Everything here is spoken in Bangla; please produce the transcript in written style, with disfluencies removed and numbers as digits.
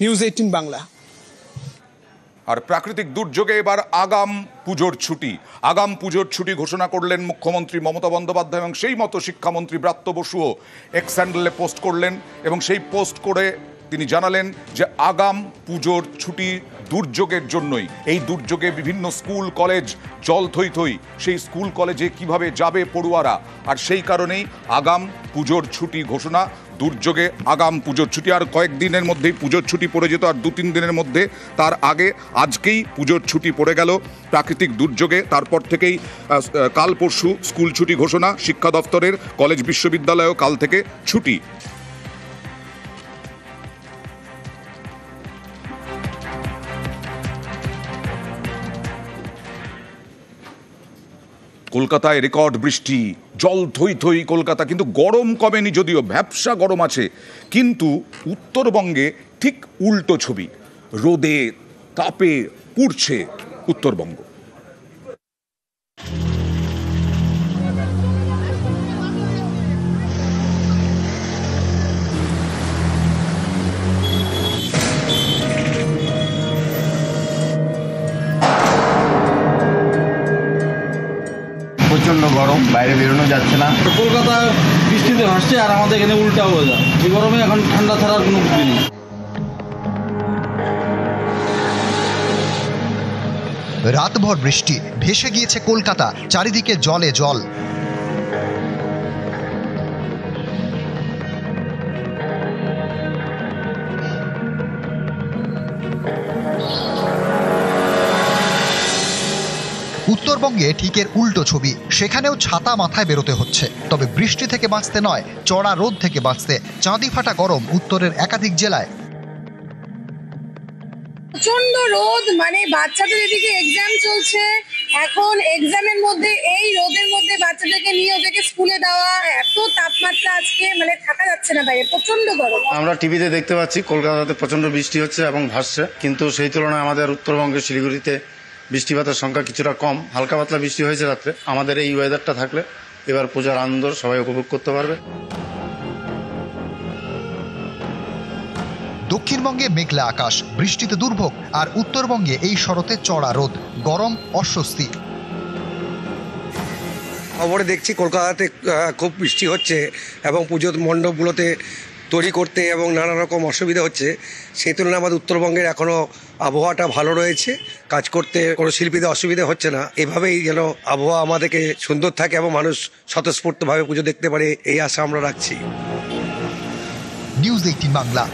নিউজ 18 বাংলা। আর প্রাকৃতিক দুর্যোগে এবার আগাম পুজোর ছুটি ঘোষণা করলেন মুখ্যমন্ত্রী মমতা বন্দ্যোপাধ্যায়, এবং সেই মতো শিক্ষামন্ত্রী ব্রাত্য বসুও এক্স হ্যান্ডেলে পোস্ট করলেন এবং সেই পোস্ট করে তিনি জানালেন যে আগাম পুজোর ছুটি দুর্যোগের জন্যই। এই দুর্যোগে বিভিন্ন স্কুল কলেজ জল থই থই, সেই স্কুল কলেজে কিভাবে যাবে পড়ুয়ারা, আর সেই কারণেই আগাম পুজোর ছুটি ঘোষণা। দুর্যোগে আগাম পুজোর ছুটি, আর কয়েকদিনের মধ্যেই পুজোর ছুটি পড়ে যেত, আর 2-3 দিনের মধ্যে তার আগে আজকেই পুজোর ছুটি পড়ে গেল প্রাকৃতিক দুর্যোগে। তারপর থেকেই কাল পরশু স্কুল ছুটি ঘোষণা শিক্ষা দপ্তরের, কলেজ বিশ্ববিদ্যালয়েও কাল থেকে ছুটি। কলকাতায় রেকর্ড বৃষ্টি, জল থই থই কলকাতা, কিন্তু গরম কমেনি, যদিও ভ্যাপসা গরম আছে। কিন্তু উত্তরবঙ্গে ঠিক উল্টো ছবি, রোদে তাপে পুড়ছে উত্তরবঙ্গ। প্রচন্ড গরম, বাইরে বেরোনো যাচ্ছে না। কলকাতা বৃষ্টিতে ভাসছে আর আমাদের এখানে উল্টা ওয়েদার। এই গরমে এখন ঠান্ডা ছাড়ার কোনো বুদ্ধি নেই। রাতভর বৃষ্টি, ভেসে গিয়েছে কলকাতা, চারিদিকে জলে জল। উত্তরবঙ্গে ঠিকের উল্টো ছবি, সেখানেও ছাতা মাথায় বেরোতে হচ্ছে। তবে বৃষ্টি থেকে বাঁচতে নয়, চড়া রোদ থেকে বাঁচতে। চাঁদি ফাটা গরম উত্তরের একাধিক জেলায়। প্রচন্ড রোদ, মানে বাচ্চাদের এদিকে এক্সাম চলছে, এখন এক্সামের মধ্যে এই রোদের মধ্যে বাচ্চাদেরকে নিয়ে ওদেরকে স্কুলে দেওয়া, এত তাপমাত্রা আজকে, মানে থাকা যাচ্ছে না বাইরে, প্রচন্ড গরম। আমরা টিভিতে দেখতে পাচ্ছি কলকাতাতে প্রচন্ড বৃষ্টি হচ্ছে এবং ভাসছে, কিন্তু সেই তুলনায় আমাদের উত্তরবঙ্গের শিলিগুড়িতে বৃষ্টিপাতের সংখ্যা কিছুটা কম। হালকা পাতলা বৃষ্টি হয়েছে রাত্রে। আমাদের এই ওয়েদারটা থাকলে এবার পূজার আনন্দ সবাই উপভোগ করতে পারবে। দক্ষিণবঙ্গে মেঘলা আকাশ, বৃষ্টিতে দুর্ভোগ, আর উত্তরবঙ্গে এই শরতে চড়া রোদ, গরম, অস্বস্তি। খবরে দেখছি কলকাতাতে খুব বৃষ্টি হচ্ছে এবং পুজোর মণ্ডপগুলোতে তৈরি করতে এবং নানা রকম অসুবিধা হচ্ছে। সেই তুলনায় আমাদের উত্তরবঙ্গের এখনও আবহাওয়াটা ভালো রয়েছে, কাজ করতে কোনো শিল্পীদের অসুবিধা হচ্ছে না। এভাবেই যেন আবহাওয়া আমাদেরকে সুন্দর থাকে এবং মানুষ স্বতঃস্ফূর্তভাবে পুজো দেখতে পারে, এই আশা আমরা রাখছি। নিউজ 18 বাংলা।